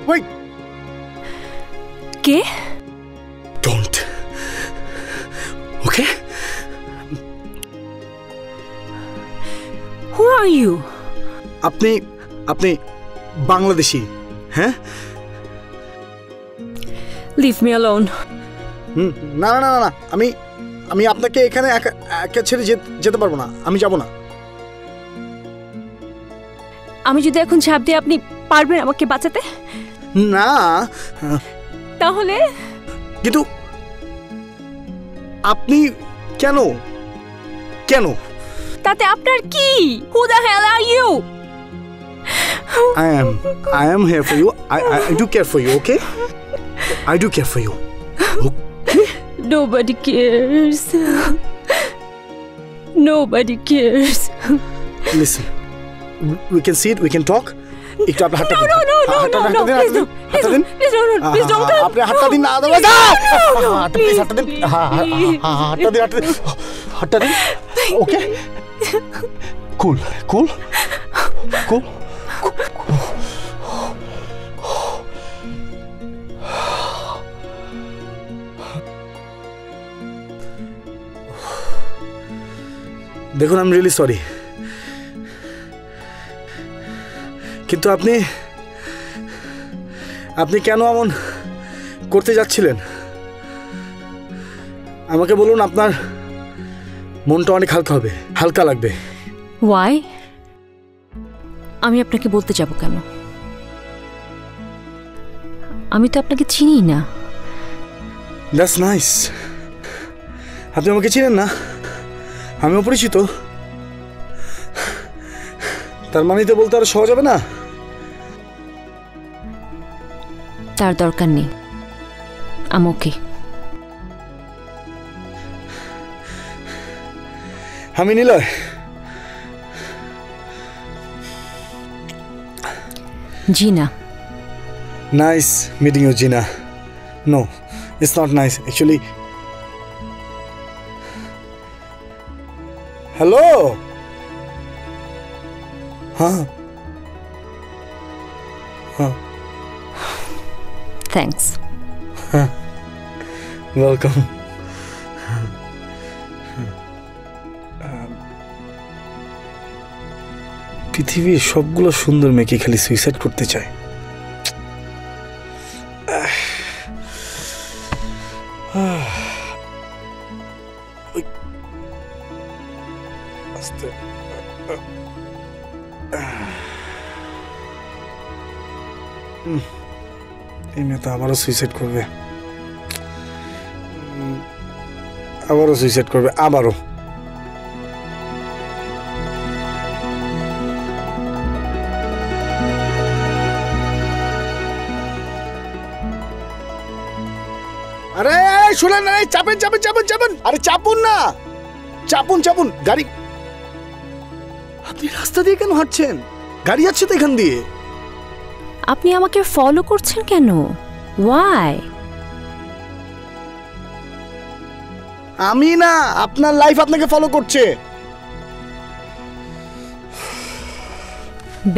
Wait. K? Don't. Okay? Who are you? আপনি বাংলাদেশি, হ্যাঁ? Leave me alone. না, আমি আপনাকে এখানে একা ছেড়ে যেতে পারবো না। আমি যাব না। আমি যদি এখন ঝাঁপ দিই আপনি পারবেন আমাকে বাঁচাতে? না। তাহলে? কিন্তু আপনি কেন? তাতে আপনার কি? Who the hell are you? I am here for you. I do care for you, okay? I do care for you. Okay? Nobody cares. Nobody cares. Listen, we can see it, we can talk. একটু আপনার হাতটা দিন। No, please don't. Please don't. আপনি হাতটা দিন না, otherwise হাতটা দিন। হাতটা দিন। ওকে? Cool. দেখুন, I'm really sorry. কিন্তু আপনি কেন এমন করতে যাচ্ছিলেন? আমাকে বলুন, আপনার মনটা অনেক হালকা লাগবে। Why? আমি আপনাকে বলতে যাব কেন? আমি তো আপনাকে চিনি না। That's nice. আপনি আমাকে চিনেন না? আমি অপরিচিত। তার মানে তো বলতে আরো সহজ হবে না? তার দরকার নেই। I'm okay. আমি Niloy. Gina. Nice meeting you, Gina. No, it's not nice. Actually, hello? Huh? Thanks. Welcome. পৃথিবীর সবগুলো সুন্দর মেয়েকে খালি সুইসাইড করতে চায়। এই মেয়ে তো আবারও সুইসাইড করবে। আবারও আরে শুনেন, চাপেন। আরে চাপুন না, চাপুন গাড়ি। আপনি রাস্তা দিয়ে কেন হাঁটছেন? গাড়ি যাচ্ছে তো এখান দিয়ে। আপনি আমাকে ফলো করছেন কেন? Why? আমি না, আপনার লাইফ আপনাকে ফলো করছে।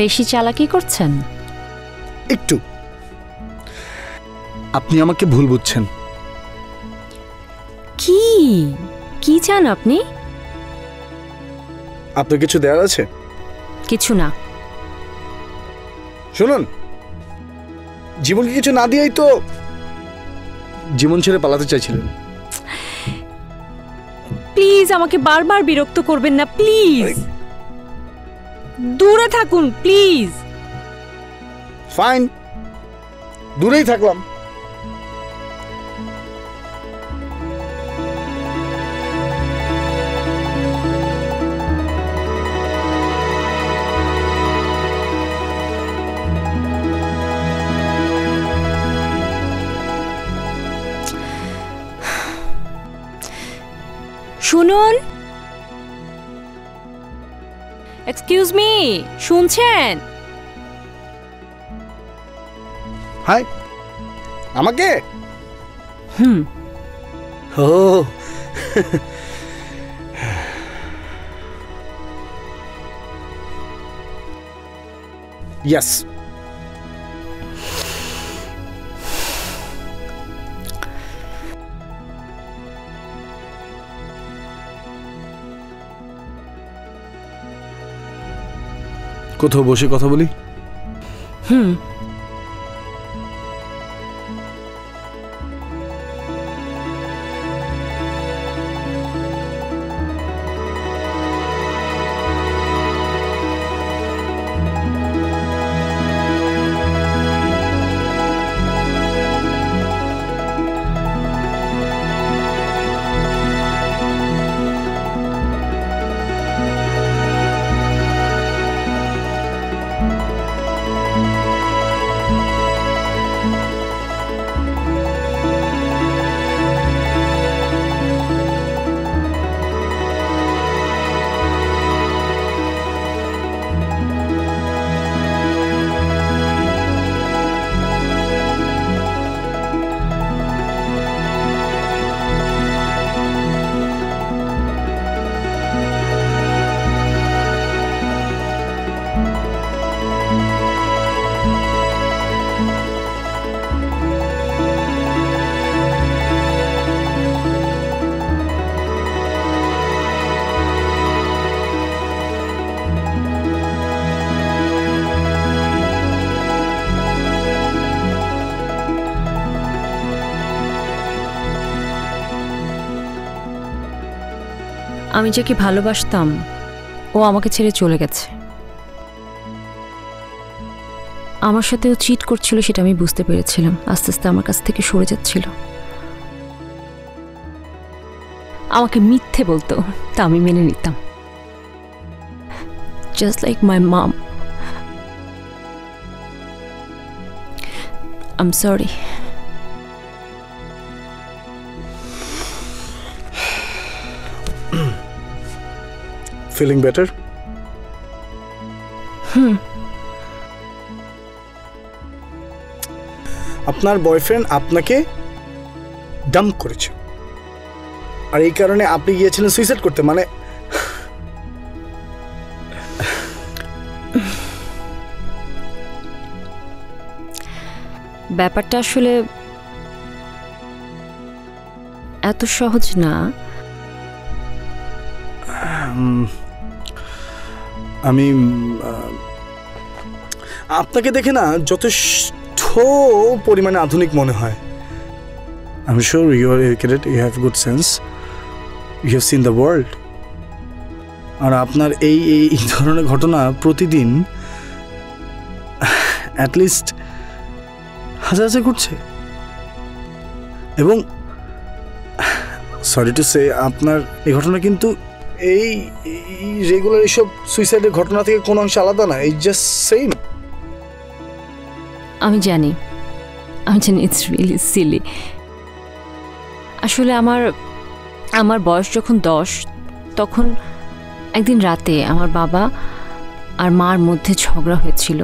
বেশি চালাকি করছেন? একটু। আপনি আমাকে ভুল বুঝছেন। কি চান আপনি? আপনার কিছু দেওয়ার আছে? কিছু না। শুনুন, জীবনকে কিছু না দিয়েই তো জীবন ছেড়ে পালাতে চাইছিলেন। প্লিজ আমাকে বারবার বিরক্ত করবেন না, প্লিজ। দূরে থাকুন প্লিজ। ফাইন, দূরেই থাকলাম। শুনুন, এক্সকিউজ মি, শুনছেন? হাই, আমাকে? ও ইয়েস, কোথাও বসে কথা বলি? হুম। আমি যাকে ভালোবাসতাম ও আমাকে ছেড়ে চলে গেছে। আমার সাথে ও চিট করছিল সেটা আমি বুঝতে পেরেছিলাম। আস্তে আস্তে আমার কাছ থেকে সরে যাচ্ছিল। আমাকে মিথ্যে বলতো, তা আমি মেনে নিতাম। Just like my mom. I am sorry. Feeling better? আপনার বয়ফ্রেন্ড আপনাকে ডাম্প করেছে, আর এই কারণে আপনি গিয়েছিলেন সুইসাইড করতে? মানে ব্যাপারটা আসলে এত সহজ না। আমি আপনাকে দেখে না যথেষ্ট পরিমাণে আধুনিক মনে হয়। I'm sure you are educated, you have good sense, you have seen the world. আর আপনার এই ধরনের ঘটনা প্রতিদিন অ্যাটলিস্ট হাজার হাজার ঘটছে। এবং সরি টু সে, আপনার এই ঘটনা কিন্তু এই রেগুলার এইসব সুইসাইডের ঘটনা থেকে কোনো অংশ আলাদা না। It's just same. আমি জানি ইটস রিয়েলি সিলি। আসলে আমার বয়স যখন 10, তখন একদিন রাতে আমার বাবা আর মার মধ্যে ঝগড়া হয়েছিল।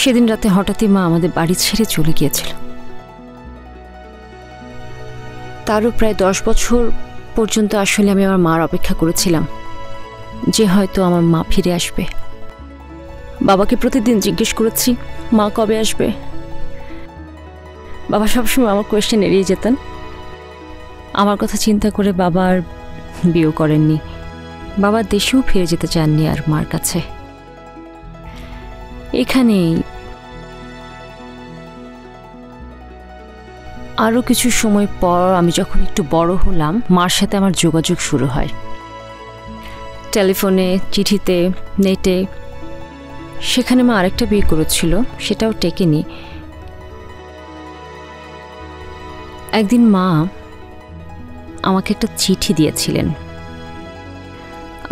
সেদিন রাতে হঠাৎই মা আমাদের বাড়ি ছেড়ে চলে গিয়েছিল। তারও প্রায় 10 বছর পর্যন্ত আসলে আমি আমার মার অপেক্ষা করেছিলাম যে হয়তো আমার মা ফিরে আসবে। বাবাকে প্রতিদিন জিজ্ঞেস করেছি মা কবে আসবে। বাবা সবসময় আমার কোয়েশ্চেন এড়িয়ে যেতেন। আমার কথা চিন্তা করে বাবা আর বিয়ে করেননি। বাবা দেশেও ফিরে যেতে চাননি আর মার কাছে। এখানেই আরও কিছু সময় পর আমি যখন একটু বড় হলাম, মার সাথে আমার যোগাযোগ শুরু হয়, টেলিফোনে, চিঠিতে, নেটে। সেখানে মা আরেকটা বিয়ে করেছিল, সেটাও টেকেনি। একদিন মা আমাকে একটা চিঠি দিয়েছিলেন।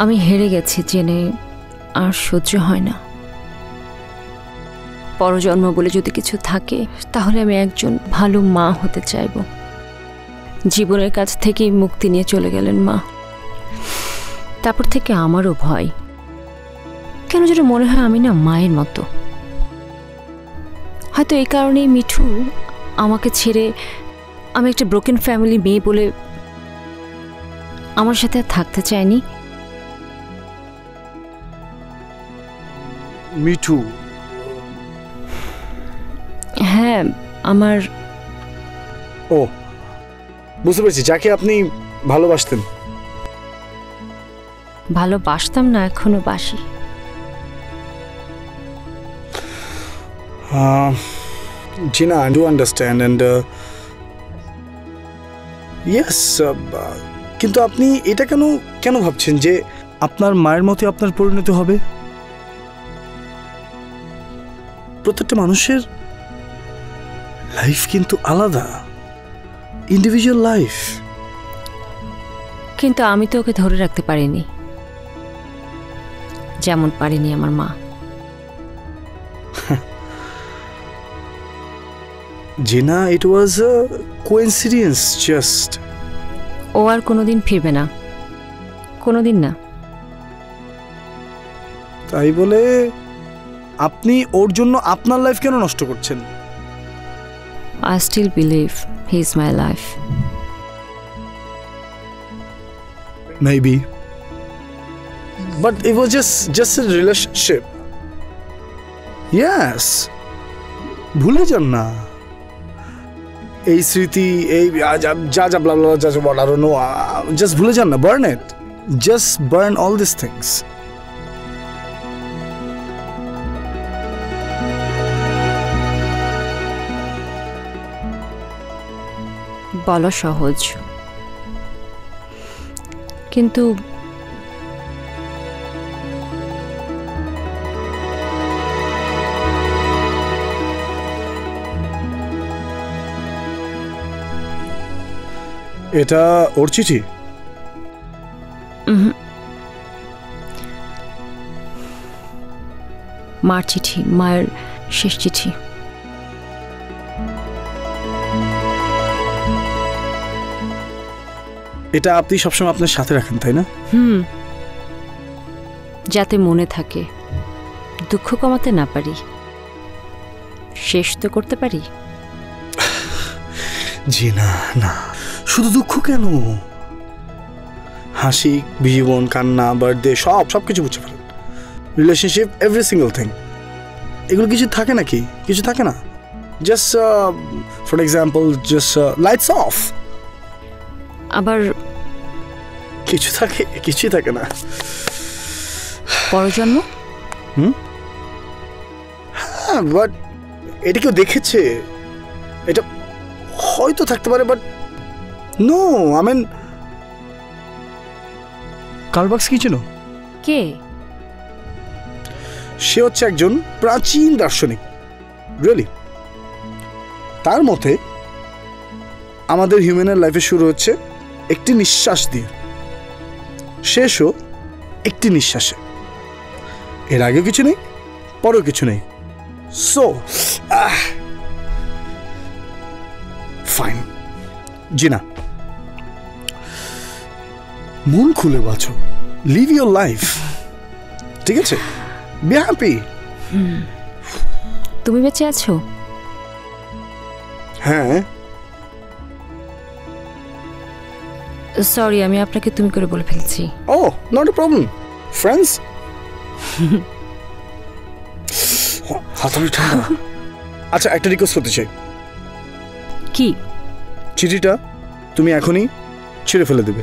আমি হেরে গেছি জেনে আর সহ্য হয় না। পরজন্ম বলে যদি কিছু থাকে তাহলে আমি একজন ভালো মা হতে চাইব। জীবনের কাছ থেকেই মুক্তি নিয়ে চলে গেলেন মা। তারপর থেকে আমারও ভয়, কেন যেন মনে হয় আমি না মায়ের মতো। হয়তো এই কারণেই মিঠু আমাকে ছেড়ে, আমি একটা ব্রোকেন ফ্যামিলি মেয়ে বলে আমার সাথে আর থাকতে চায়নি। মিঠু? হ্যাঁ, আমার। ও, বুঝতে পেরেছি, যাকে আপনি ভালোবাসতেন। ভালোবাসতাম না, এখনো বাসি। Gina, I do understand and yes, কিন্তু আপনি এটা কেন ভাবছেন যে আপনার মায়ের মতো আপনার পরিণতি হবে? প্রত্যেকটা মানুষের লাইফ কিন্তু আলাদা, ইন্ডিভিজুয়াল লাইফ। কিন্তু আমি তো ওকে ধরে রাখতে পারিনি, যেমন পারিনি আমার মা। জিনা, ইট ওয়াজ আ কোইন্সিডেন্স জাস্ট। ও আর কোনোদিন ফিরবে না, কোনোদিন না। তাই বলে আপনি ওর জন্য আপনার লাইফ কেন নষ্ট করছেন? I still believe he is my life. Maybe. But it was just a relationship. Yes. ভুলে যান না এই স্মৃতি, এই যা blah blah যা what I don't know. Just ভুলে যান না, burn it. Just burn all these things. বলা সহজ, কিন্তু এটা ওর চিঠি? মার চিঠি, মায়ের শেষ চিঠি। এটা আপনি সবসময় আপনার সাথে রাখেন, তাই না? যাতে মনে থাকে। দুঃখ কমাতে না পারি, শেষ তো করতে পারি। জি না, না, শুধু দুঃখ কেন, হাসি, জীবন, কান্না, বার্থডে, সব কিছু বুঝে ফেলেন। Relationship, every single thing. এগুলো কিছু থাকে নাকি? কিছু থাকে না। Just for example, just lights off. আবার কিছুই থাকে না। পরজন্ম? হ্যাঁ, বাট এটা কেউ দেখেছে? এটা হয়তো থাকতে পারে, but no, I mean Karl Marx কি ছিল? কে? সে হচ্ছে একজন প্রাচীন দার্শনিক, রিয়েলি। তার মতে আমাদের হিউম্যানের লাইফে শুরু হচ্ছে একটি নিঃশ্বাস দিয়ে, শেষও একটি নিঃশ্বাসে। এর আগে কিছু নেই, পরেও কিছু নেই। সো ফাইন জিনা, মন খুলে বাঁচো, লিভ ইউর লাইফ, ঠিক আছে? Be happy. তুমি বেঁচে আছো? হ্যাঁ। সরি, আমি আপনাকে তুমি করে বলে ফেলছি। ও, নট এ প্রবলেম, ফ্রেন্ডস। হাতালি ঠান্ডা। আচ্ছা, একটা রিকোয়েস্ট করতে চাই। কি? চিঠিটা তুমি এখনই ছিঁড়ে ফেলে দেবে।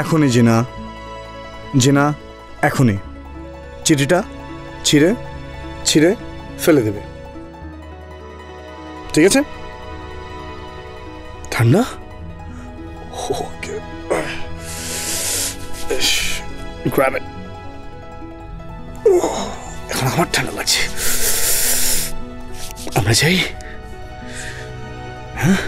এখনই জিনা, জিনা, এখনই চিঠিটা ছিঁড়ে ফেলে দেবে, ঠিক আছে? ঠান্ডা? ওকে, গ্র্যাব ইট। এখন আমার ঠান্ডা লাগছে, আমরা যাই। হ্যাঁ,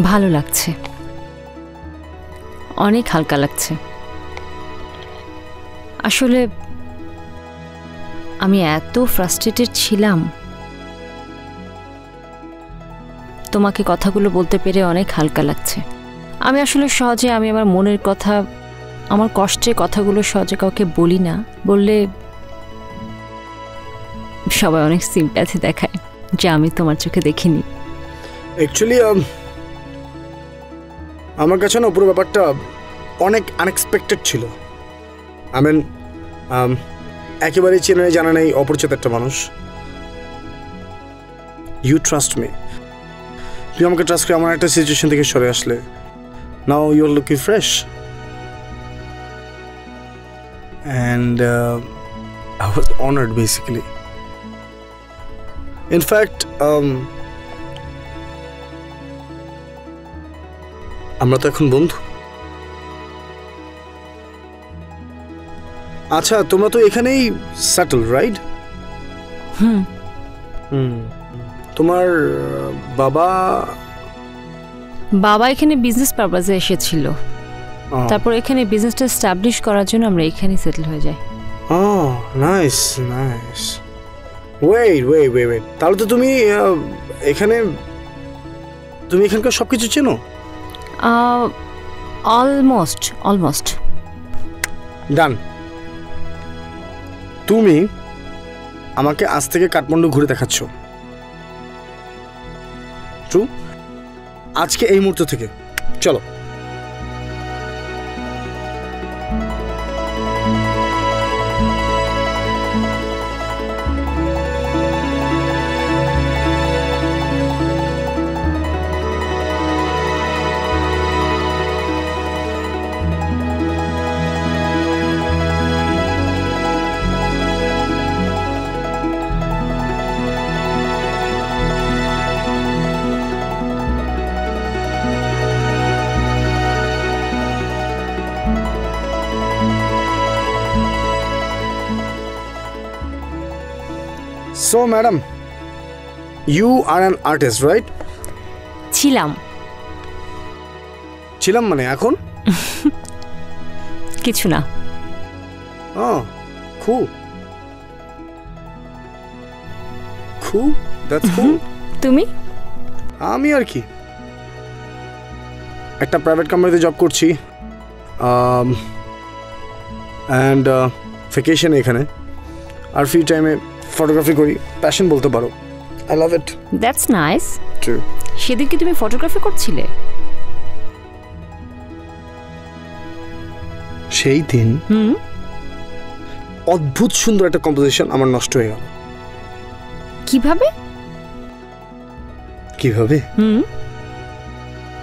ভালো লাগছে, অনেক হালকা লাগছে। আসলে আমি এত ফ্রাস্ট্রেটেড ছিলাম, তোমাকে কথাগুলো বলতে পেরে অনেক হালকা লাগছে। আমি আসলে সহজে আমি আমার মনের কথা, আমার কষ্টের কথাগুলো সহজে কাউকে বলি না। বললে সবাই অনেক সিম্প্যাথি দেখায়, যা আমি তোমার চোখে দেখিনি। অ্যাকচুয়ালি আমার কাছে না পুরো ব্যাপারটা অনেক আনএক্সপেক্টেড ছিল। আই মিন একেবারেই চেনা জানা নেই, অপরিচিত একটা মানুষ, ইউ ট্রাস্ট মি, তুমি আমাকে ট্রাস্ট করে আমার একটা সিচুয়েশন থেকে সরে আসলে। Now you are looking fresh and I was honored basically. In fact, আমরা তো এখন বন্ধু। আচ্ছা, তোমরা তো এখানেই সেটেল, রাইট? হুম। তোমার বাবা বাবা এখানে বিজনেস পারপাসে এসেছিল, তারপর এখানে বিজনেসটা এস্টাবলিশ করার জন্য আমরা এখানেই সেটেল হয়ে যাই। Oh, nice, nice. Wait. তাহলে তো তুমি এখানকার সবকিছু চেনো? অলমোস্ট। ডান। তুমি আমাকে আজ থেকে কাঠমান্ডু ঘুরে দেখাচ্ছ, ট্রু? আজকে এই মুহূর্ত থেকে চলো। So, madam, you are an artist, right? ছিলাম মানে এখন? কিছু না। Oh, cool. That's cool. তুমি? আমি আর কি একটা প্রাইভেট কোম্পানিতে জব করছি, অ্যান্ড ভ্যাকেশন এখানে, আর ফ্রি টাইমে ফটোগ্রাফি করি, প্যাশন বলতে পারো। I love it. That's nice. True. সেদিন কি তুমি ফটোগ্রাফি করছিলে? সেই দিন অদ্ভুত সুন্দর একটা কম্পোজিশন আমার নষ্ট হয়ে গেল। কিভাবে?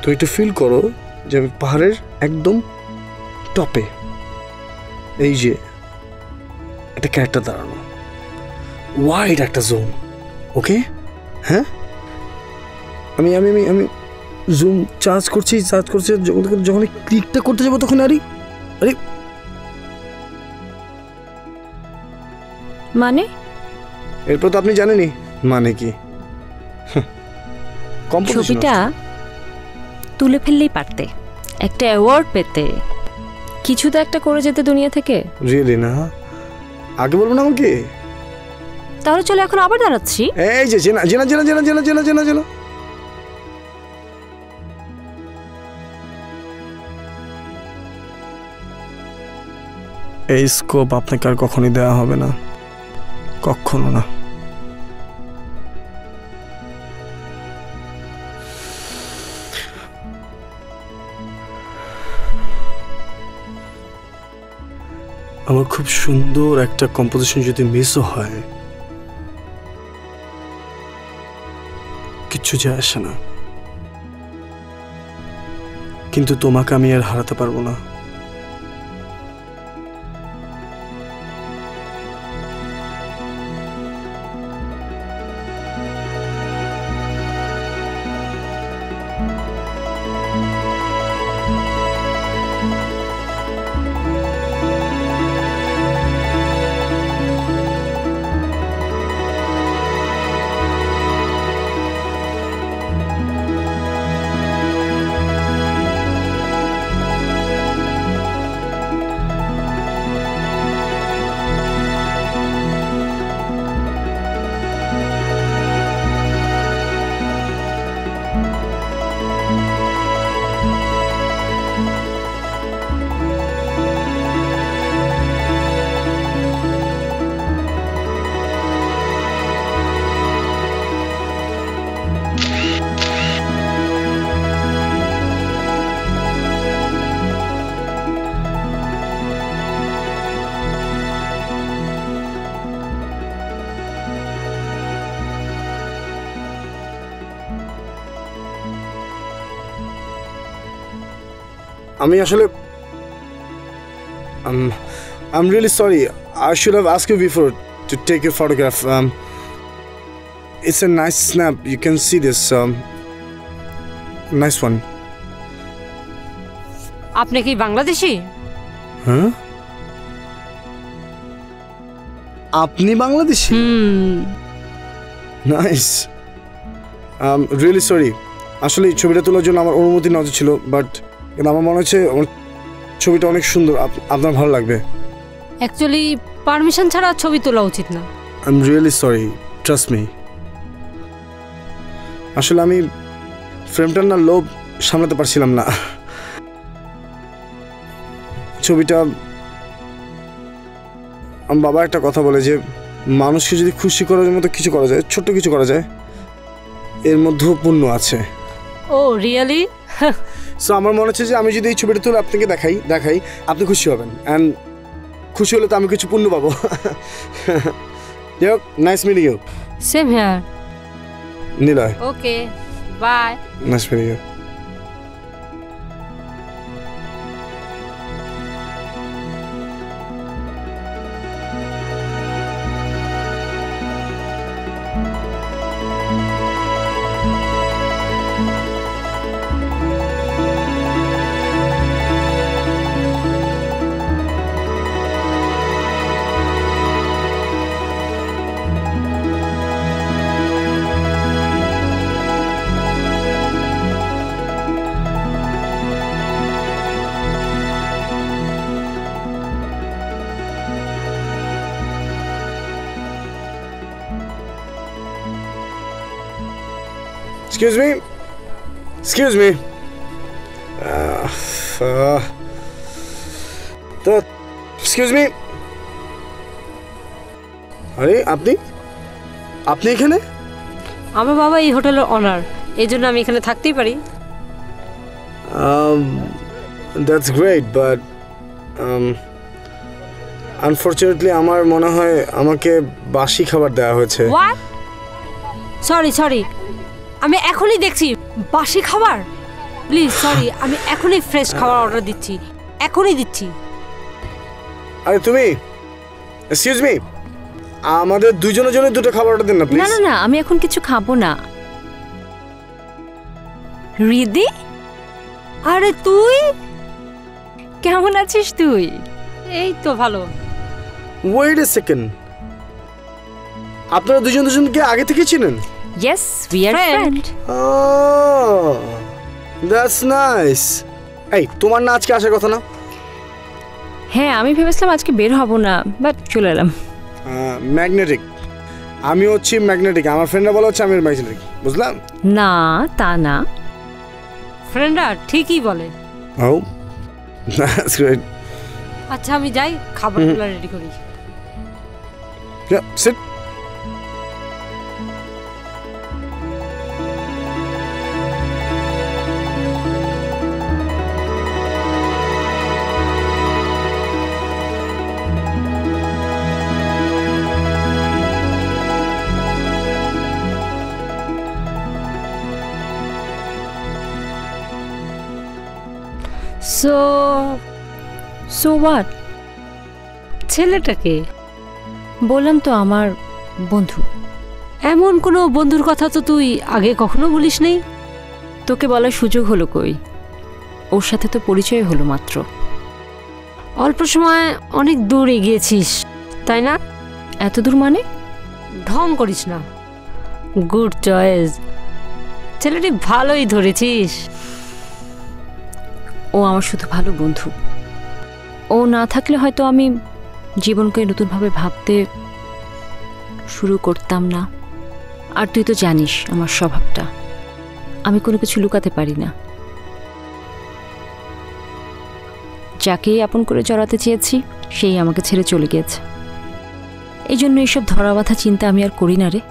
তো একটু ফিল করো যে আমি পাহাড়ের একদম টপে, এই যে একটা ক্যারেক্টার দাঁড়ানো, ওয়াইড একটা জোন, ওকে? হ্যাঁ, আমি আমি আমি আমি জুম চার্জ করছি, যখন ক্লিকটা করতে যাবো তখন আরে মানে এরপর তো আপনি জানেনই মানে কি। ছবিটা তুলে ফেললেই পারতে, একটা অ্যাওয়ার্ড পেতে, কিছু তো একটা করে যেতে দুনিয়া থেকে। রিয়েলি না? আগে বলবো না আমাকে? তাহলে চলো এখন আবার দাঁড়াচ্ছি। এই যে জেনা এই স্কোপ আপনাকে আর কখনই দেওয়া হবে না, কখনো না। আমার খুব সুন্দর একটা কম্পোজিশন যদি মিসও হয়, কিচ্ছু যায় আসে না, কিন্তু তোমাকে আমি আর হারাতে পারবো না। আমি আসলে I'm really sorry. I should have asked you before to take your photograph. It's a nice snap. You can see this. Nice one. আপনি কি বাংলাদেশি? Huh? আপনি বাংলাদেশি? নাইস। রিয়েলি সরি, আসলে ছবিটা তোলার জন্য আমার অনুমতি নেওয়া ছিল, বাট আমার মনে হচ্ছে ছবিটা অনেক সুন্দর, আপনার ভালো লাগবে। অ্যাকচুয়ালি পারমিশন ছাড়া ছবি তোলা উচিত না। I am really sorry, trust me. আসলে আমি ফ্রেমটার না লোভ সামলাতে পারছিলাম না। ছবিটা আমার বাবা একটা কথা বলে যে মানুষকে যদি খুশি করার মতো কিছু করা যায়, ছোট্ট কিছু করা যায়, এর মধ্যেও পুণ্য আছে। ও রিয়েলি? সো আমার মনে হচ্ছে যে আমি যদি এই ছবিটা তুলে আপনাকে দেখাই আপনি খুশি হবেন, অ্যান্ড খুশি হলে তো আমি কিছু পুণ্য পাবো। Nice meeting you. Same here. Niloy. Okay, bye. Nice meeting you. Excuse me. Excuse me. তো excuse me. আরে আপনি এখানে? আমার বাবা এই হোটেলের অনার, এই জন্য আমি এখানে থাকতেই পারি। That's great, but unfortunately আমার মনে হয় আমাকে বাসি খাবার দেওয়া হয়েছে। What? সরি, আমি এখনই দেখছি। বাসি খাবার? প্লিজ সরি, আমি এখনই ফ্রেশ খাবার অর্ডার দিচ্ছি, এখনই দিচ্ছি। আরে তুমি, এক্সকিউজ মি, আমাদের দুজনের জন্য দুটো খাবার অর্ডার দেন না প্লিজ। না, আমি এখন কিছু খাবো না। রিদি, আরে তুই কেমন আছিস তুই? এই তো ভালো। ওয়েট এ সেকেন্ড, আপনারা দুজনকে আগে থেকে চিনেন? Yes, we are friends. Oh, that's nice. এই তোমার না আজকে আসার কথা না? হ্যাঁ, আমি ভেবেছিলাম আজকে বের হব না, বাট চলে এলাম। ম্যাগনেটিক, আমি হচ্ছি ম্যাগনেটিক, আমার ফ্রেন্ডরা বলা হচ্ছে আমি ম্যাগনেটিক, বুঝলাম? না, তা না। ফ্রেন্ডরা ঠিকই বলে। Oh, that's great. আচ্ছা আমি যাই, খাবারগুলো রেডি করি। Yeah, sit. So what? ছেলেটাকে বললাম তো আমার বন্ধু। এমন কোনো বন্ধুর কথা তো তুই আগে কখনো বলিস নেই। তোকে বলার সুযোগ হলো কই? ওর সাথে তো পরিচয় হলো মাত্র। অল্প সময় অনেক দূর এগিয়েছিস, তাই না? এত দূর মানে? ঢং করিস না। গুড চয়েস, ছেলেটি ভালোই ধরেছিস। ও আমার শুধু ভালো বন্ধু। ও না থাকলে হয়তো আমি জীবনকে নতুনভাবে ভাবতে শুরু করতাম না। আর তুই তো জানিস আমার স্বভাবটা, আমি কোনো কিছু লুকাতে পারি না। যাকেই আপন করে জড়াতে চেয়েছি সেই আমাকে ছেড়ে চলে গিয়েছে। এই জন্য এইসব ধরা বাঁধা চিন্তা আমি আর করি না রে।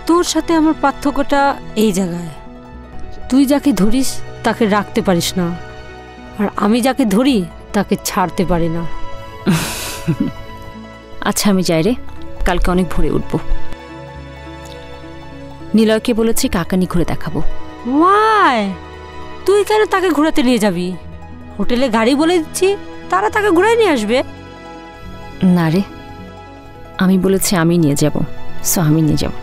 তোর সাথে আমার পার্থক্যটা এই জায়গায়, তুই যাকে ধরিস তাকে রাখতে পারিস না, আর আমি যাকে ধরি তাকে ছাড়তে পারি না। আচ্ছা আমি যাই রে, কালকে অনেক ভোরে উঠব। নিলয়কে বলেছি কাকানি ঘুরে দেখাবো। ওয়াই? তুই কেন তাকে ঘোরাতে নিয়ে যাবি? হোটেলে গাড়ি বলে দিচ্ছি, তারা তাকে ঘুরাই নিয়ে আসবে। না রে, আমি বলেছি আমি নিয়ে যাব, সো আমি নিয়ে যাব।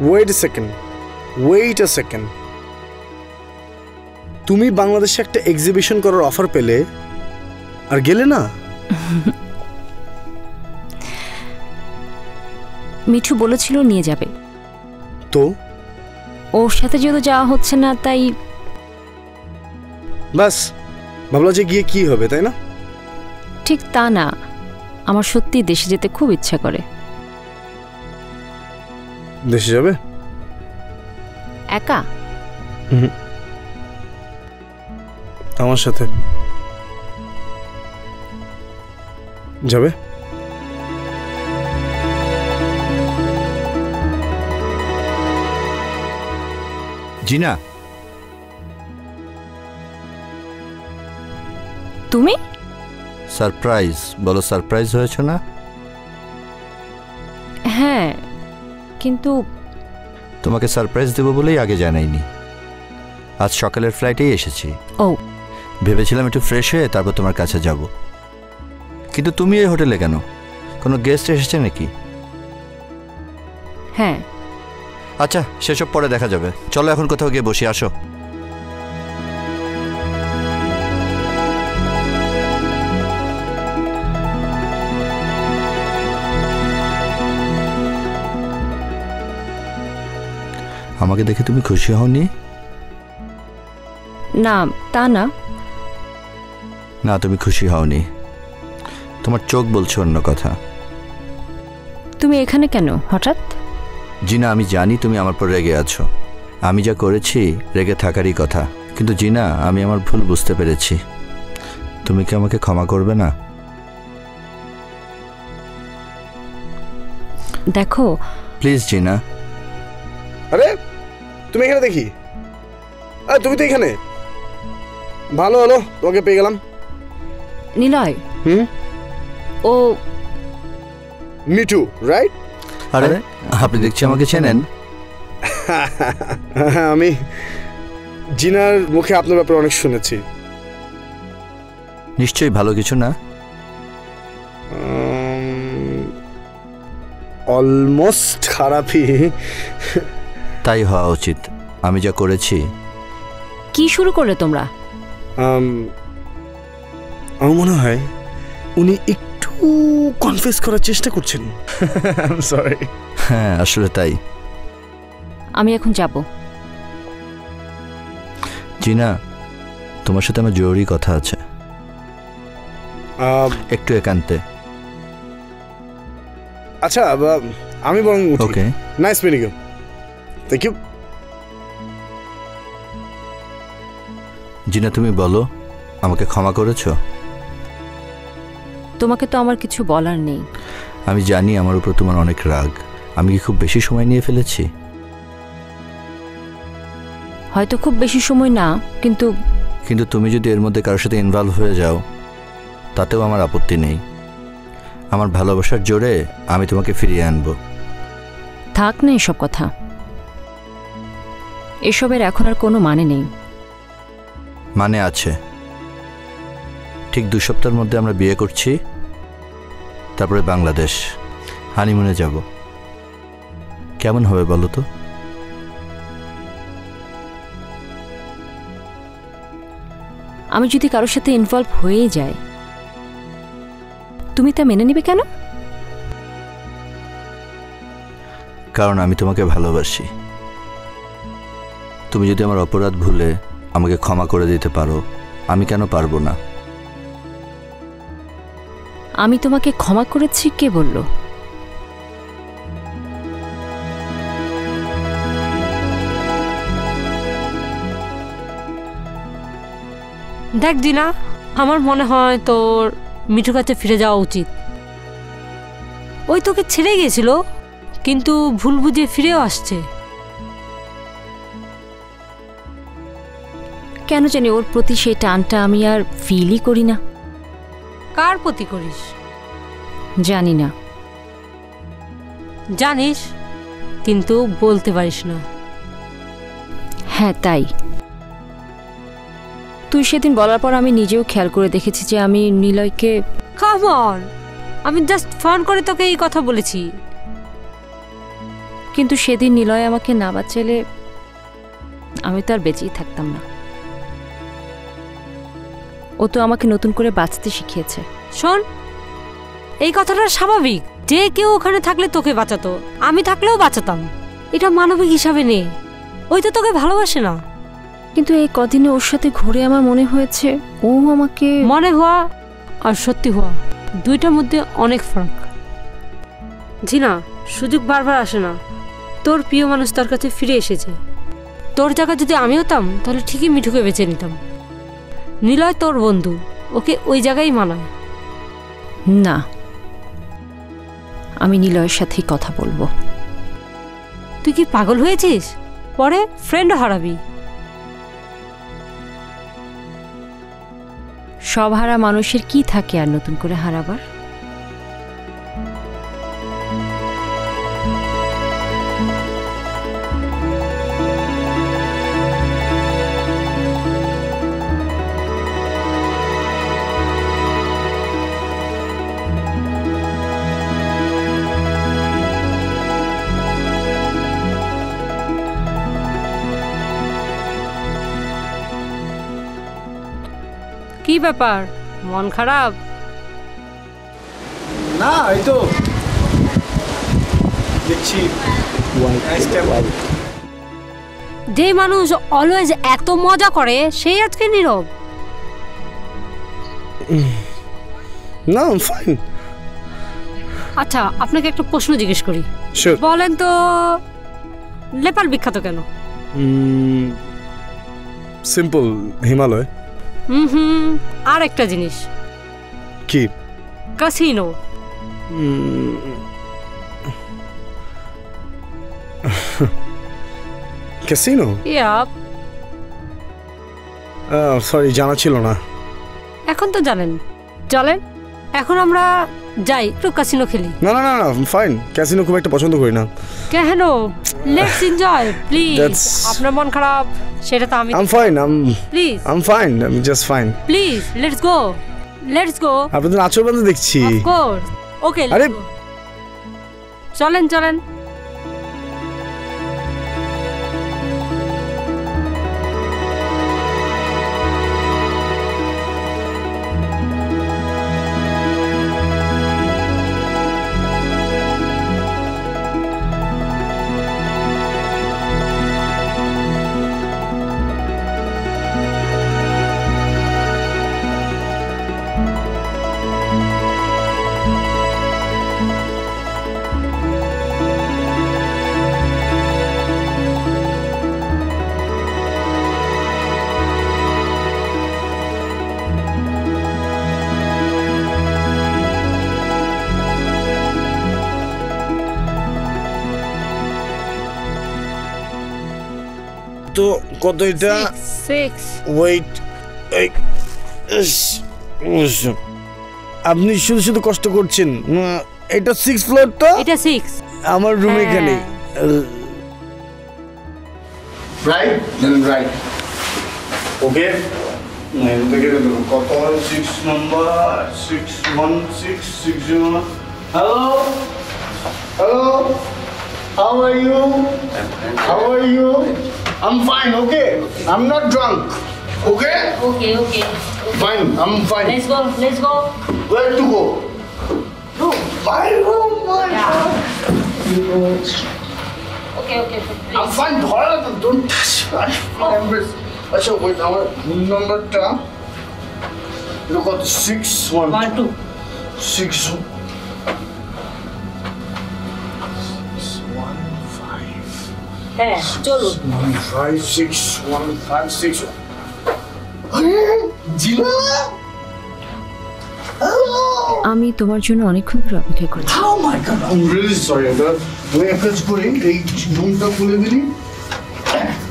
Wait a second. তুমি বাংলাদেশে একটা এক্সিবিশন করার অফার পেলে আর গেলে না? মিঠু বলেছিল নিয়ে যাবে, তো ওর সাথে যেহেতু যাওয়া হচ্ছে না তাই বাস ভাবলা যে গিয়ে কি হবে, তাই না? ঠিক তা না, আমার সত্যি দেশে যেতে খুব ইচ্ছা করে। দেশে যাবে? একা? আমার সাথে যাবে? জিনা, তুমি? সারপ্রাইজ বলো, সারপ্রাইজ হয়েছে না? হ্যাঁ, কিন্তু তোমাকে সারপ্রাইজ দেবো বলেই আগে জানাইনি। আজ সকালের ফ্লাইটেই এসেছি। ও, ভেবেছিলাম একটু ফ্রেশ হয়ে তারপর তোমার কাছে যাব, কিন্তু তুমি এই হোটেলে কেন? কোনো গেস্ট এসেছে নাকি? হ্যাঁ। আচ্ছা, সেসব পরে দেখা যাবে। চলো এখন কোথাও গিয়ে বসি, আসো। আমাকে দেখে তুমি খুশি হওনি? না, তা না। না, তুমি খুশি হওনি, তোমার চোখ বলছে অন্য কথা। তুমি এখানে কেন হঠাৎ? জিনা, আমি জানি তুমি আমার পর রেগে আছো। আমি যা করেছি রেগে থাকারই কথা, কিন্তু জিনা, আমি আমার ভুল বুঝতে পেরেছি। তুমি কি আমাকে ক্ষমা করবে না? দেখো প্লিজ জিনা। আরে তুমি এখানে দেখি, আরে তুমি তো এখানে। ভালো হলো তোমাকে পেয়ে গেলাম। নিলয়, ও মিঠু, রাইট? আরে আপনি দেখছি আমাকে চেনেন। হ্যাঁ, আমি জিনার মুখে আপনার ব্যাপারে অনেক শুনেছি। নিশ্চয়ই ভালো কিছু না? অলমোস্ট খারাপই। তাই হওয়া উচিত। আমি যা করেছি। কি শুরু করলে তোমরা? আমার মনে হয় উনি একটু কনফেস করার চেষ্টা করছেন। সরি। হ্যাঁ, আসলে তাই। আমি এখন যাব। জিনা, তোমার সাথে আমার জরুরি কথা আছে, একটু একান্তে। আচ্ছা, আমি বরং okay. Nice meeting you. Thank you. Gina, তুমি বলো, আমাকে ক্ষমা করেছো? তোমাকে তো আমার কিছু বলার নেই। আমি জানি আমার উপর তোমার অনেক রাগ। আমি কি খুব বেশি সময় নিয়ে ফেলেছি? হয়তো খুব বেশি সময় না, কিন্তু কিন্তু তুমি যদি এর মধ্যে কারোর সাথে ইনভলভ হয়ে যাও তাতেও আমার আপত্তি নেই। আমার ভালোবাসার জোরে আমি তোমাকে ফিরিয়ে আনবো। থাক না এসব কথা, এসবের এখন আর কোনো মানে নেই। মানে আছে। ঠিক 2 সপ্তাহের মধ্যে আমরা বিয়ে করছি, তারপরে বাংলাদেশ হানিমুনে যাব। কেমন হবে বলো তো? আমি যদি কারোর সাথে ইনভলভ হয়ে যাই, তুমি তা মেনে নিবে কেন? কারণ আমি তোমাকে ভালোবাসি। তুমি যদি আমার অপরাধ ভুলে আমাকে ক্ষমা করে দিতে পারো, আমি কেন পারবো না? আমি তোমাকে ক্ষমা করেছি কে বলল? দেখ জিনা, আমার মনে হয় তোর মিঠুর কাছে ফিরে যাওয়া উচিত। ওই তোকে ছেড়ে গিয়েছিল, কিন্তু ভুল বুঝে ফিরেও আসছে। কেন জানি ওর প্রতি সেই টানটা আমি আর ফিলই করি না। কার প্রতি করিস? জানি না। জানিস কিন্তু বলতে পারিস না। হ্যাঁ তাই। তুই সেদিন বলার পর আমি নিজেও খেয়াল করে দেখেছি যে আমি নিলয়কে। কাম অন, আমি জাস্ট ফোন করে তোকে এই কথা বলেছি। কিন্তু সেদিন নিলয় আমাকে না বাঁচালে আমি তো আর বেঁচেই থাকতাম না। ও তো আমাকে নতুন করে বাঁচতে শিখিয়েছে। শোন, এই কথাটা স্বাভাবিক, যে কেউ ওখানে থাকলে তোকে বাঁচাতো, আমি থাকলেও বাঁচাতাম। এটা মানবিক হিসাবে নে। ওই তো তোকে ভালোবাসে না। কিন্তু এই কদিনে ওর সাথে ঘুরে আমার মনে হয়েছে ও আমাকে। মনে হওয়া আর সত্যি হওয়া দুইটার মধ্যে অনেক ফারাক। জিনা, সুযোগ বারবার আসে না। তোর প্রিয় মানুষ তার কাছে ফিরে এসেছে। তোর জায়গা যদি আমি হতাম তাহলে ঠিকই মিঠুকে বেছে নিতাম। নিলয় তোর বন্ধু, ওকে ওই জায়গায় মানায়। না, আমি নিলয়ের সাথেই কথা বলবো। তুই কি পাগল হয়েছিস? পরে ফ্রেন্ডও হারাবি। সব হারা মানুষের কি থাকে আর নতুন করে হারাবার? কি ব্যাপার, মন খারাপ? না, এই তো দেখছি যে মানুষ অলওয়েজ এত মজা করে সেই আজকে নীরব। না, ফাইন। আচ্ছা, আপনাকে একটা প্রশ্ন জিজ্ঞেস করি। শিওর। বলেন তো, নেপাল বিখ্যাত কেন? সিম্পল, হিমালয়। আর একটা জিনিস। কি? ক্যাসিনো। ক্যাসিনো? ইয়াপ। সরি, জানা ছিল না। এখন তো জানেন। চলেন এখন আমরা যাই, একটু ক্যাসিনো খেলি। না না না না, ফাইন। ক্যাসিনো খুব একটা পছন্দ করি না। কেন? Let's enjoy please. আপনার মন খারাপ সেটা তো আমি। I am fine. Please. I am fine. I am just fine. Please let's go. Let's go. আপনাদের আচর বন্ধ দেখছি। Of course. ওকে। আরে চলেন চলেন। তো কত এটা? 6। ওয়েট, আপনি শুধু শুধু কষ্ট করছেন। এটা 6 ফ্লোর তো? এটা 6। আমার রুম এখানে। রাইট, দেন রাইট। ওকে, কত? 6 number 61660। Hello hello, how are you? How are you? I'm fine, okay? I'm not drunk, okay? Okay. Fine, I'm fine. Let's go. Where to go? Room. My room, my God. Okay. I'm fine, don't touch me. I'm embarrassed. আচ্ছা, wait, আমার room নাম্বারটা এটা কত? 612 615 হ্যাঁ, চলুন। 15615 জিনা, আমি তোমার জন্য অনেকক্ষণ ধরে অপেক্ষা করছি। Oh my God, I'm really sorry. আমি এক কাজ করি, এই রুমটা খুলে দিলি,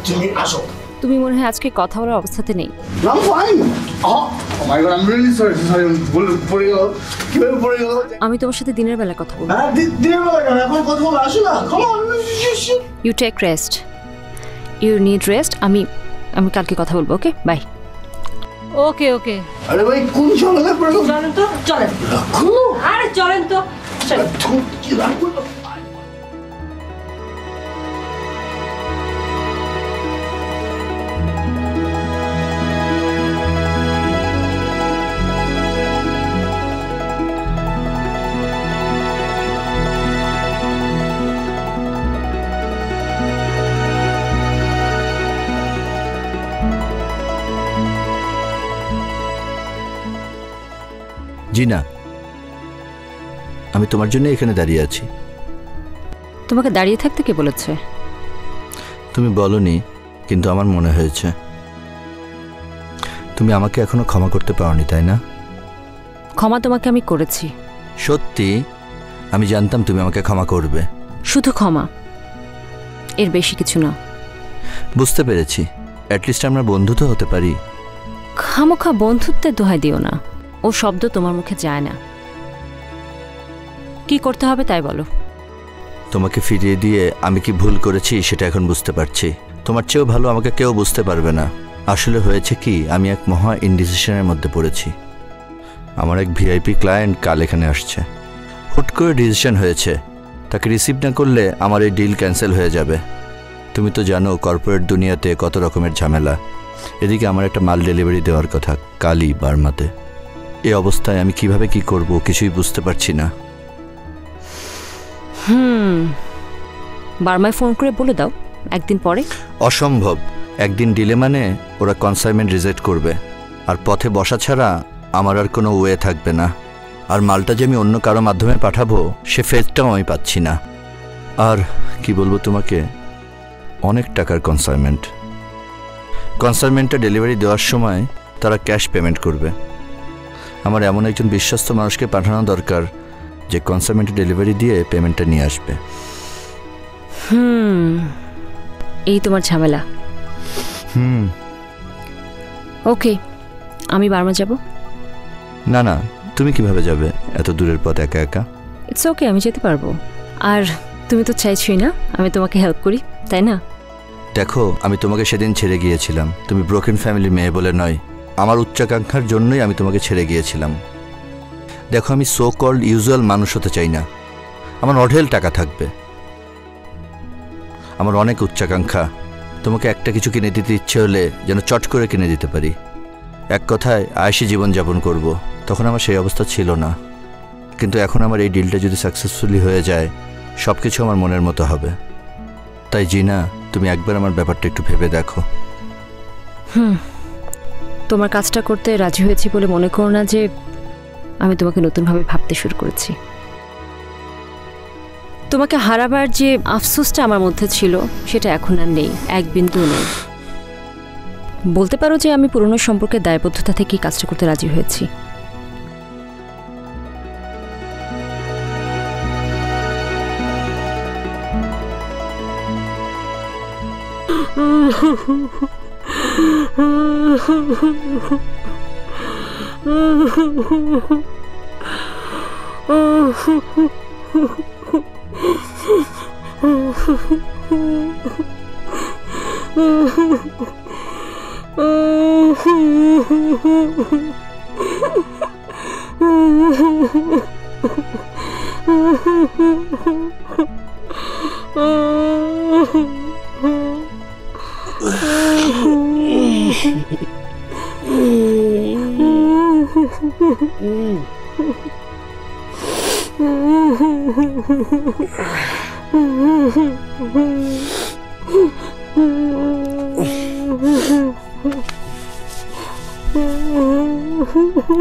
তুমি আসো। তুমি মনে হয় আজকে কথা বলার অবস্থাতে নেই। I'm fine. Oh my god, I'm really sorry. পড়ে গেল। কিভাবে পড়ে গেল? আমি তোমার সাথে দিনের বেলা কথা বলবো। দিনের বেলা কেন? এখন কথা বলা আসো না। Come on. You take rest, you need rest. আমি কালকে কথা বলবো। ওকে, বাই। ওকে ওকে, আরে ভাই কোন ঝামেলা পড়ে গেল? চলেন তো, চলেন। রাখো। আরে চলেন তো। কি রাখো? জিনা, আমি তোমার জন্য এখানে দাঁড়িয়ে আছি। তোমাকে দাঁড়িয়ে থাকতে কে বলেছে? তুমি বলনি, কিন্তু আমার মনে হয়েছে তুমি আমাকে এখনো ক্ষমা করতে পারোনি, তাই না? ক্ষমা তোমাকে আমি করেছি। সত্যি? আমি জানতাম তুমি আমাকে ক্ষমা করবে। শুধু ক্ষমা, এর বেশি কিছু না। বুঝতে পেরেছি, অ্যাটলিস্ট আমরা বন্ধু তো হতে পারি। খামোখা বন্ধুত্বের দোহাই দিও না, ও শব্দ তোমার মুখে যায় না। কি করতে হবে তাই বলো। তোমাকে ফিরিয়ে দিয়ে আমি কি ভুল করেছি সেটা এখন বুঝতে পারছি। তোমার চেয়েও ভালো আমাকে কেউ বুঝতে পারবে না। আসলে হয়েছে কি, আমি এক মহা ইনডিসিশনের মধ্যে পড়েছি। আমার এক ভিআইপি ক্লায়েন্ট কাল এখানে আসছে। হুট করে ডিসিশন হয়েছে, তাকে রিসিভ না করলে আমার এই ডিল ক্যান্সেল হয়ে যাবে। তুমি তো জানো কর্পোরেট দুনিয়াতে কত রকমের ঝামেলা। এদিকে আমার একটা মাল ডেলিভারি দেওয়ার কথা কালই বার্মাতে। এই অবস্থায় আমি কিভাবে কি করব কিছুই বুঝতে পারছি না। বার্মায় ফোন করে বলে দাও একদিন পরে। অসম্ভব, একদিন ডিলে মানে ওরা কনসাইনমেন্ট রিজেক্ট করবে, আর পথে বসা ছাড়া আমার আর কোনো ওয়ে থাকবে না। আর মালটা যে আমি অন্য কারো মাধ্যমে পাঠাবো সে ফেজটাও আমি পাচ্ছি না। আর কি বলবো তোমাকে, অনেক টাকার কনসাইনমেন্টটা ডেলিভারি দেওয়ার সময় তারা ক্যাশ পেমেন্ট করবে। আমার এমন একজন বিশ্বস্ত মানুষকে পাঠানো দরকার যে কনসাইনমেন্ট ডেলিভারি দিয়ে পেমেন্টটা নিয়ে আসবে। এই তোমার ঝামেলা। ওকে, আমি বার্মা যাব। না না, তুমি কিভাবে যাবে এত দূরের পথ একা একা? ইটস ওকে, আমি যেতে পারবো। আর তুমি তো চাইছই না আমি তোমাকে হেল্প করি, তাই না? দেখো, আমি তোমাকে সেদিন ছেড়ে গিয়েছিলাম, তুমি ব্রোকেন ফ্যামিলি মেয়ে বলে নয়, আমার উচ্চাকাঙ্ক্ষার জন্যই আমি তোমাকে ছেড়ে গিয়েছিলাম। দেখো, আমি সো কল্ড ইউজুয়াল মানুষ হতে চাই না। আমার অঢেল টাকা থাকবে, আমার অনেক উচ্চাকাঙ্ক্ষা। তোমাকে একটা কিছু কিনে দিতে ইচ্ছে হলে যেন চট করে কিনে দিতে পারি। এক কথায় আয়েশি জীবনযাপন করব। তখন আমার সেই অবস্থা ছিল না, কিন্তু এখন আমার এই ডিলটা যদি সাকসেসফুলি হয়ে যায় সব কিছু আমার মনের মতো হবে। তাই জিনা, তুমি একবার আমার ব্যাপারটা একটু ভেবে দেখো। তোমার কাজটা করতে রাজি হয়েছি বলে মনে করো না যে আমি তোমাকে নতুনভাবে ভাবতে শুরু করেছি। তোমাকে হারাবার যে আফসোসটা আমার মধ্যে ছিল সেটা এখন আর নেই, এক বিন্দু নেই। বলতে পারো যে আমি পুরনো সম্পর্কের দায়বদ্ধতা থেকেই কাজটা করতে রাজি হয়েছি।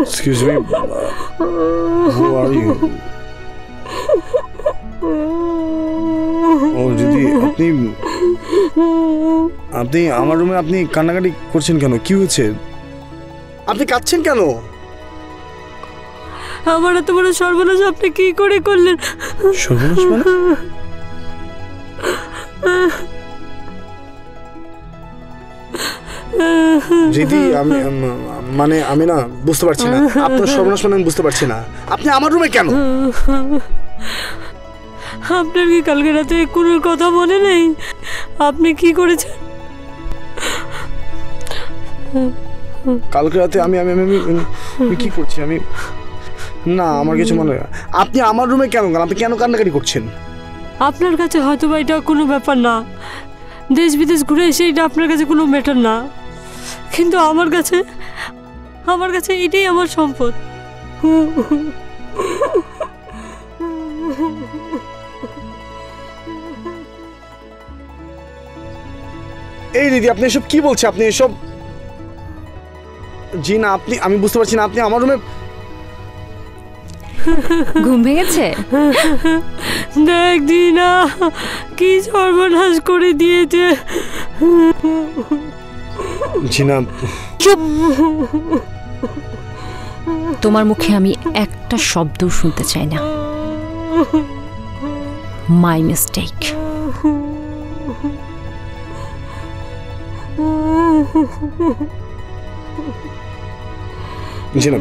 Excuse me, who are you? ও দিদি, আপনি আমার রুমে আপনি কান্নাকাটি করছেন কেন? কি হয়েছে? আপনি কাঁদছেন কেন? আমার এত বড় সর্বনাশ আপনি কি করে করলেন? সর্বনাশ মানে? রিদি আমি মানে আমি না বুঝতে পারছি না, আপনার সর্বনাশ মানে আমি বুঝতে পারছি না। আপনি আমার রুমে কেন? আপনার কি কালকে রাতে কোনোর কথা মনে নেই? আপনি কি করেছেন কালকে রাতে? আমি আমি আমি আমি কি করছি আমি? না আমার কিছু মনে হয়। আপনি আমার রুমে কেন? আপনি কেন কান্নাকাটি করছেন? আপনার কাছে হয়তো বা এটা কোনো ব্যাপার না, দেশ বিদেশ ঘুরে এসে এটা আপনার কাছে কোনো ম্যাটার না, কিন্তু আমার কাছে এটাই আমার সম্পদ। এই দিদি আপনি এসব কি বলছেন? আপনি এসব জি না, আপনি আমি বুঝতে পারছি না। আপনি আমার রুমে ঘুম ভেঙেছে? দেখ দিনা কি সর্বনাশ করে দিয়েছে। জি না, চুপ! তোমার মুখে আমি একটা শব্দ শুনতে চাই না। My mistake. জি না,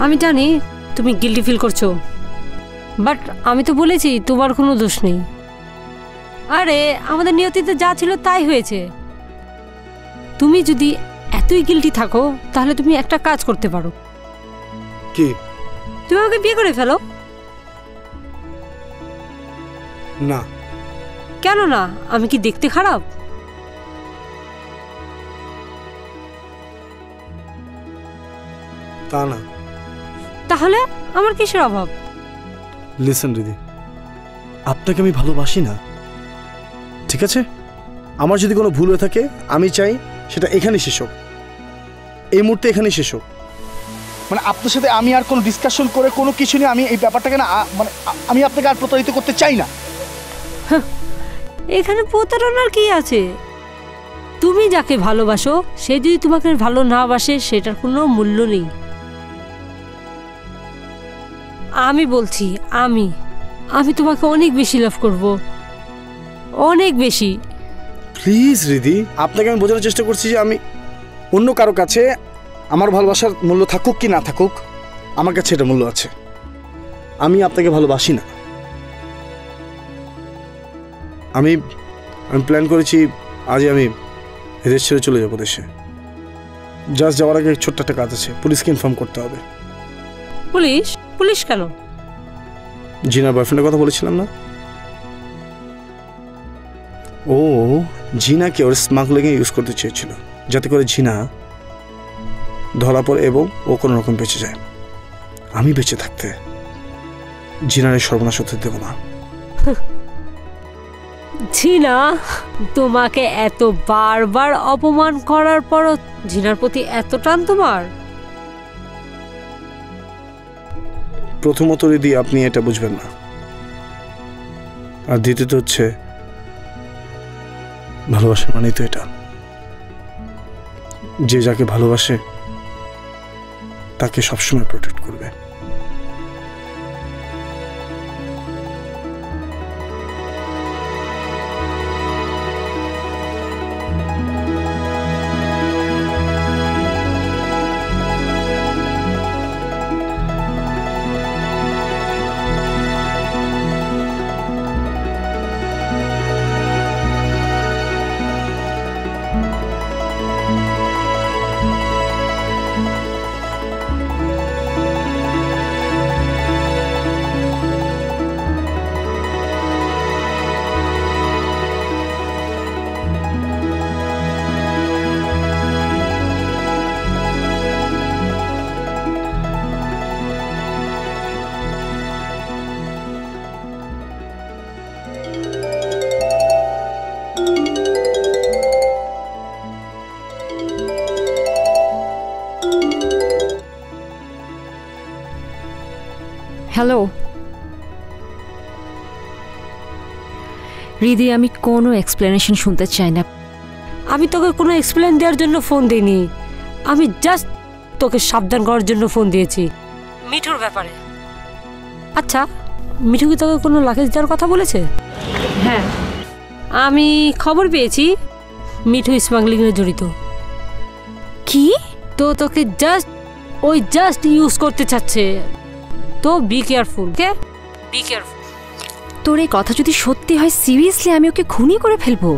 আমি জানি তুমি গিল্টি ফিল করছো, বাট আমি তো বলেছি তোমার কোনো দোষ নেই। আরে আমাদের নিয়তিতে যা ছিল তাই হয়েছে। তুমি যদি এতই গিল্টি থাকো তাহলে তুমি একটা কাজ করতে পারো। কি? তুমি আমাকে বিয়ে করে ফেলো। না। কেন না? আমি কি দেখতে খারাপ? তা না। তাহলে আমার কিসের অভাব? লিসেন দিদি, আপনাকে আমি ভালোবাসি না, ঠিক আছে? আমার যদি কোনো ভুল হয়ে থাকে আমি চাই সেটা এখানেই শেষ হোক, এই মুহূর্তে এখানেই শেষ হোক। মানে আপনার সাথে আমি আর কোনো ডিসকাশন করে কোনো কিছু নিয়ে আমি এই ব্যাপারটাকে না মানে আমি আপনাকে আর প্রতারিত করতে চাই না। এখানে প্রতারণার কি আছে? তুমি যাকে ভালোবাসো সে যদি তোমাকে ভালো না বাসে সেটার কোনো মূল্য নেই। আমি বলছি আমি তোমাকে অনেক বেশি লাভ করব, অনেক বেশি। প্লিজ রিদি, আপনাকে আমি বোঝানোর চেষ্টা করছি যে আমি অন্য কারো কাছে আমার ভালোবাসার মূল্য থাকুক কি না থাকুক, আমার কাছে এটা মূল্য আছে। আমি আপনাকে ভালোবাসি না। আমি প্ল্যান করেছি আজই আমি দেশ ছেড়ে চলে যাবো দেশে। জাস্ট যাওয়ার আগে ছোট্ট একটা কাজ আছে, পুলিশকে ইনফর্ম করতে হবে। পুলিশ কেন? জিনার বয়ফ্রেন্ডের কথা বলেছিলাম না? ও জিনাকে ওর স্মাগলিংয়ে ইউজ করতে চেয়েছিল, যাতে করে জিনা ধরা পড়ে এবং ও কোনো রকম বেঁচে যায়। আমি বেঁচে থাকতে জিনার সর্বনাশ হতে দেব না। জিনা তোমাকে এত বারবার অপমান করার পরও জিনার প্রতি এত টান তোমার? প্রথমত দিদি আপনি এটা বুঝবেন না, আর দ্বিতীয়ত হচ্ছে ভালোবাসা মানেই তো এটা, যে যাকে ভালোবাসে তাকে সবসময় প্রোটেক্ট করবে। হ্যালো হৃদি, আমি কোনো এক্সপ্লেনেশন শুনতে চাই না। আমি তোকে কোনো এক্সপ্লেন দেওয়ার জন্য ফোন দিইনি, আমি জাস্ট তোকে সাবধান করার জন্য ফোন দিয়েছি মিঠুর ব্যাপারে। আচ্ছা, মিঠু কি তোকে কোনো লাগেজ দেওয়ার কথা বলেছে? হ্যাঁ, আমি খবর পেয়েছি মিঠু স্মাগলিংয়ে জড়িত। কি? তো তোকে জাস্ট ইউজ করতে চাচ্ছে। তো be careful, okay? Be careful. তোর এই কথা যদি সত্যি হয়, সিরিয়াসলি আমি ওকে খুনই করে ফেলবো।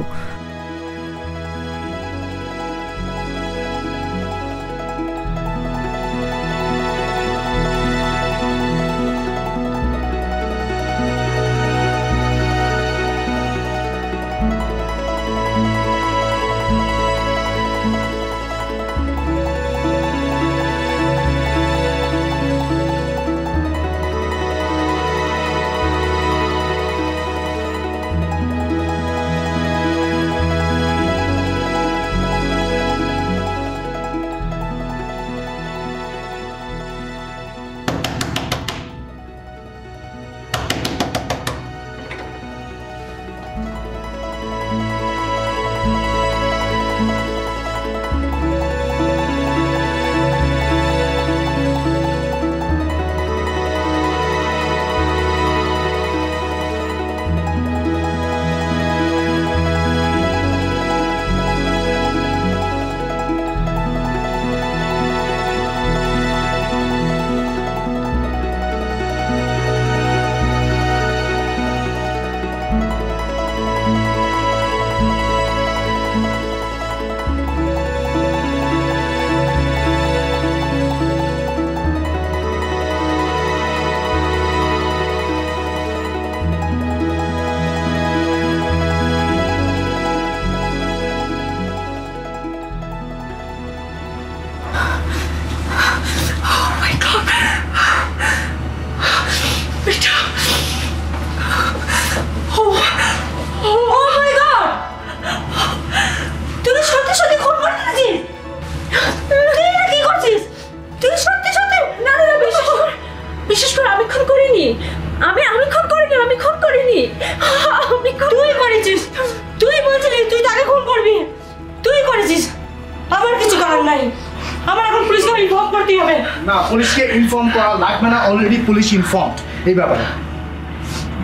না, পুলিশকে ইনফর্ম করা লাগবে না, অলরেডি পুলিশ ইনফর্মড এই ব্যাপারে।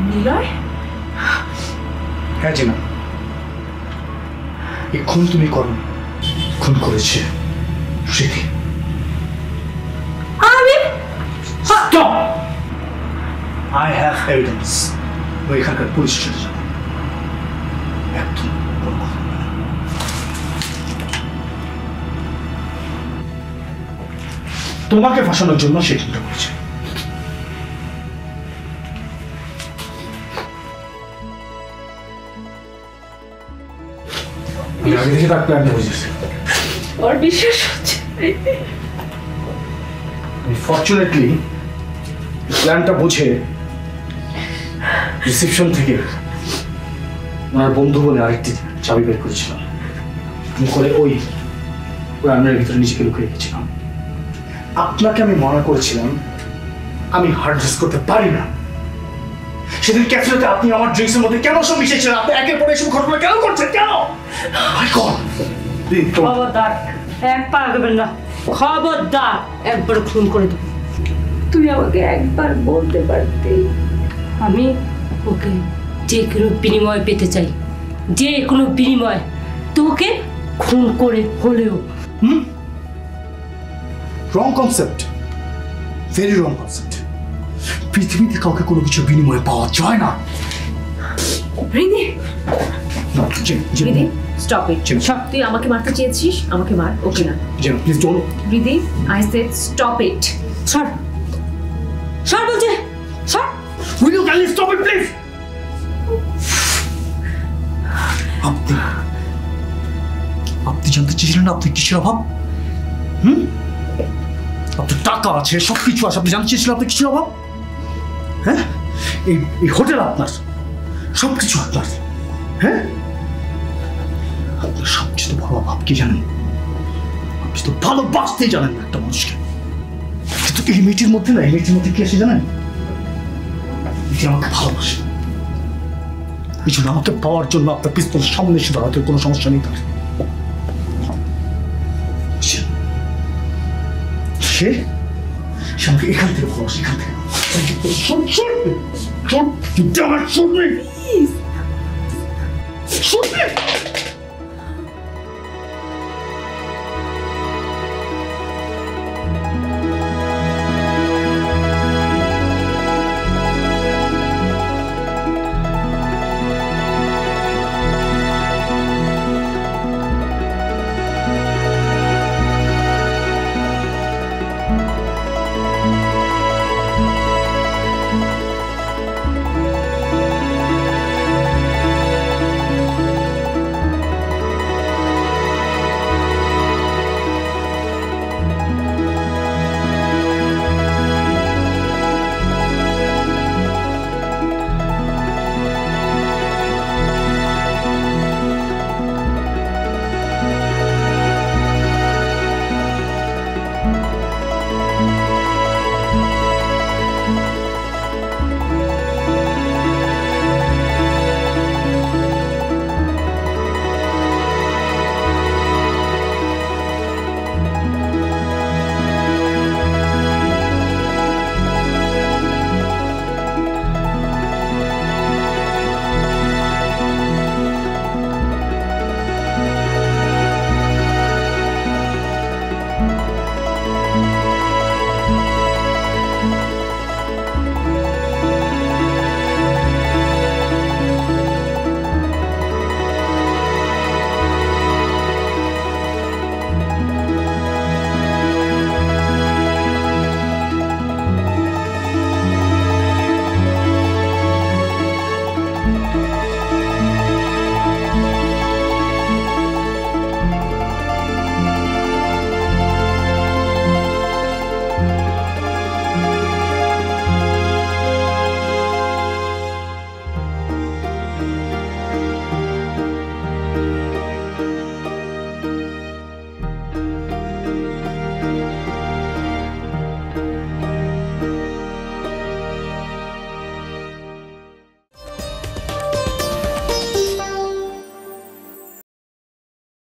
নিলয়? হ্যাঁ জিনা, এই খুন তুমি করো, খুন করেছে স্মৃতি। Stop! I have evidence. ওই এখানকার পুলিশ চলে যাবে। একদম কোনো কথা বলবে না। তোমাকে ফাঁসানোর জন্য সে চিন্তা করেছে। আমি আগে থেকে তার প্ল্যানটা বুঝেছি। ওর বিশ্বাস হচ্ছে। ফর্চুনেটলি প্ল্যানটা বুঝে রিসেপশন থেকে ওনার বন্ধু বলে আরেকটি চাবি বের করেছিলাম, করে ওই রান্নার ভিতরে নিজেকে লুকিয়ে রেখেছিলাম। আপনাকে আমি মনে করেছিলাম আমি হার্ড ড্রেস করতে পারি না। সেদিন ক্যাফেতে আপনি আমার ড্রিঙ্কসের মধ্যে কেন সব মিশিয়েছিলেন? আপনি একের পর এসব ঘটনা কেন করছেন? কেন? খবরদার, এক পা আগাবেন না। খবরদার, একবার খুন করে দেবো। তুই আমাকে একবার বলতে পারতি। আমি ওকে যে কোনো বিনিময় পেতে চাই, যে কোনো বিনিময়, তোকে খুন করে হলেও। Wrong concept, very wrong concept. পৃথিবীতে কাউকে কোনো কিছু বিনিময়ে পাওয়া যায় না। হৃদি, হৃদি, স্টপ ইট। তুই আমাকে মারতে চেয়েছিস, আমাকে মার, ওকে না? Please don't. Hridi, I said stop it. সর, সর বলছে, সর। Will you kindly stop it, please? আপনি জানতে চেয়েছিলেন আপনি কিসের অভাব? আপনার টাকা আছে, সবকিছু আছে, আপনি জানতে চেয়েছিলেন আপনি কিসের অভাব? হ্যাঁ, এই হোটেল আপনার, সবকিছু আপনার। হ্যাঁ, আপনার সবচেয়ে বড় অভাব কি জানেন? আপনি তো ভালোবাসতেই জানেন না একটা মানুষকে। কিন্তু এই মেয়েটির মধ্যে না, এই মেয়েটির মধ্যে কি আছে জানেন? যে আমাকে ভালোবাসে, এই জন্য আমাকে পাওয়ার জন্য আপনার পিস্তলের সামনে এসে দাঁড়াতে কোনো সমস্যা নেই তার। সে সে আমাকে এখান থেকে ভালোবাসে, এখান থেকে। আমার শুনবে, শুনবে।